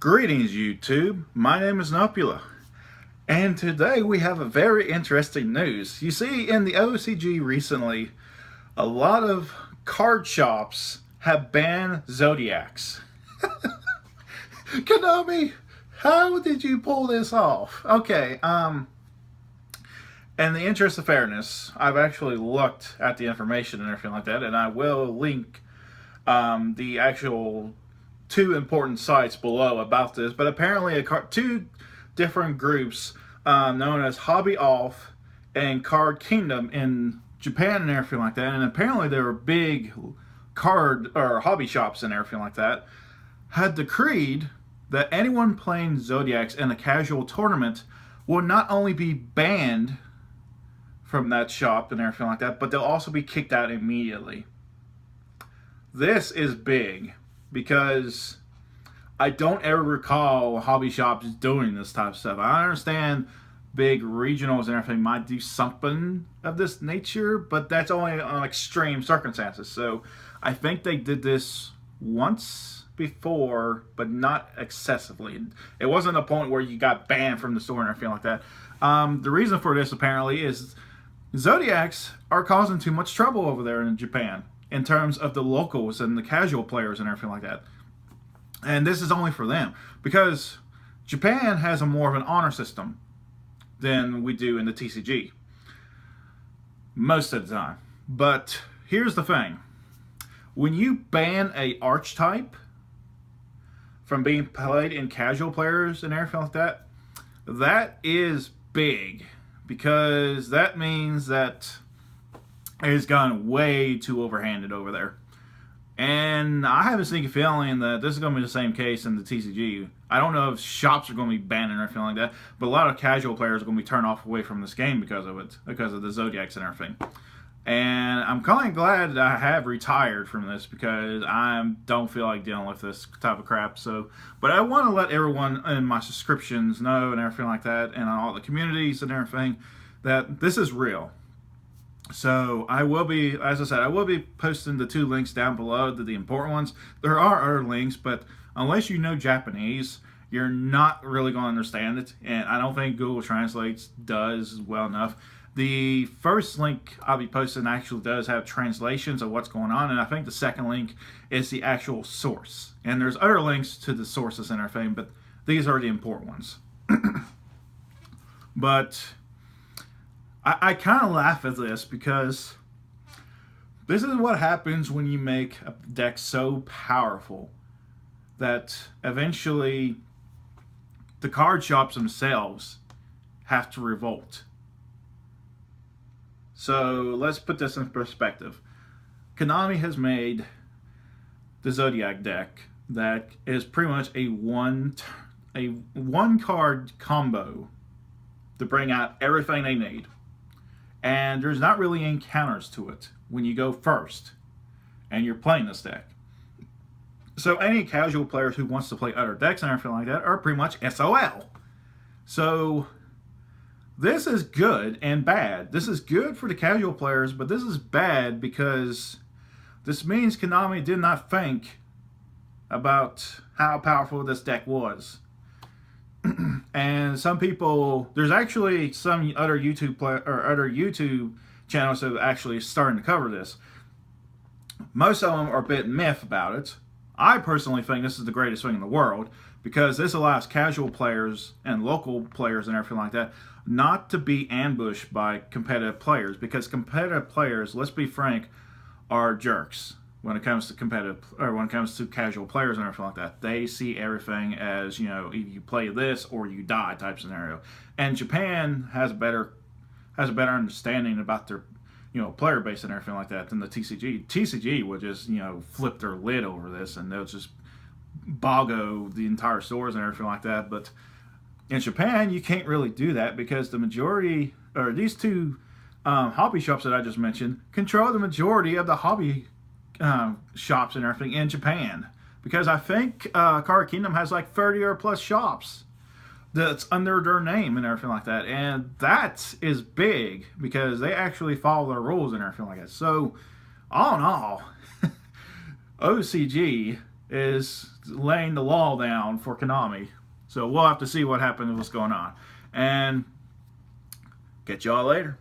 Greetings, YouTube. My name is Nupehadda, and today we have a very interesting news. You see, in the OCG recently, a lot of card shops have banned Zoodiacs. Konami, how did you pull this off? Okay, in the interest of fairness, I've actually looked at the information and everything like that, and I will link the actual two important sites below about this. But apparently, two different groups known as Hobby Off and Card Kingdom in Japan and everything like that, and apparently there were big card or hobby shops and everything like that, had decreed that anyone playing Zoodiacs in a casual tournament will not only be banned from that shop and everything like that, but they'll also be kicked out immediately. This is big because I don't ever recall hobby shops doing this type of stuff. I understand big regionals and everything might do something of this nature, but that's only on extreme circumstances. So I think they did this once before, but not excessively. It wasn't a point where you got banned from the store and everything like that. The reason for this apparently is Zoodiacs are causing too much trouble over there in Japan in terms of the locals and the casual players and everything like that. And this is only for them because Japan has a more of an honor system than we do in the TCG most of the time. But here's the thing. When you ban a archetype from being played in casual players and everything like that, that is big because that means that it's gone way too overhanded over there. And I have a sneaky feeling that this is going to be the same case in the TCG. I don't know if shops are going to be banned or anything like that, but a lot of casual players are going to be turned off away from this game because of it, because of the Zoodiacs and everything. And I'm kind of glad that I have retired from this because I don't feel like dealing with this type of crap. So, but I want to let everyone in my subscriptions know and everything like that, and all the communities and everything, that this is real. So I will be, as I said, I will be posting the two links down below, the important ones. There are other links, but unless you know Japanese, you're not really going to understand it. And I don't think Google Translates does well enough. The first link I'll be posting actually does have translations of what's going on. And I think the second link is the actual source. And there's other links to the sources and everything, but these are the important ones. But I kind of laugh at this because this is what happens when you make a deck so powerful that eventually the card shops themselves have to revolt. So let's put this in perspective. Konami has made the Zoodiac deck that is pretty much a one card combo to bring out everything they need. And there's not really any counters to it when you go first and you're playing this deck. So any casual players who wants to play other decks and everything like that are pretty much SOL. So this is good and bad. This is good for the casual players, but this is bad because this means Konami did not think about how powerful this deck was. And some people, there's actually some other YouTube channels that are actually starting to cover this. Most of them are a bit miffed about it. I personally think this is the greatest thing in the world because this allows casual players and local players and everything like that not to be ambushed by competitive players, because competitive players, let's be frank, are jerks when it comes to competitive, or when it comes to casual players and everything like that. They see everything as, you know, either you play this or you die type scenario. And Japan has a better understanding about their, you know, player base and everything like that than the TCG. TCG would just, you know, flip their lid over this and they'll just boggo the entire stores and everything like that. But in Japan, you can't really do that because the majority, or these two hobby shops that I just mentioned, control the majority of the hobby shops and everything in Japan, because I think Card Kingdom has like 30 or plus shops that's under their name and everything like that, and that is big because they actually follow their rules and everything like that. So all in all, OCG is laying the law down for Konami. So we'll have to see what happens and what's going on. And catch y'all later.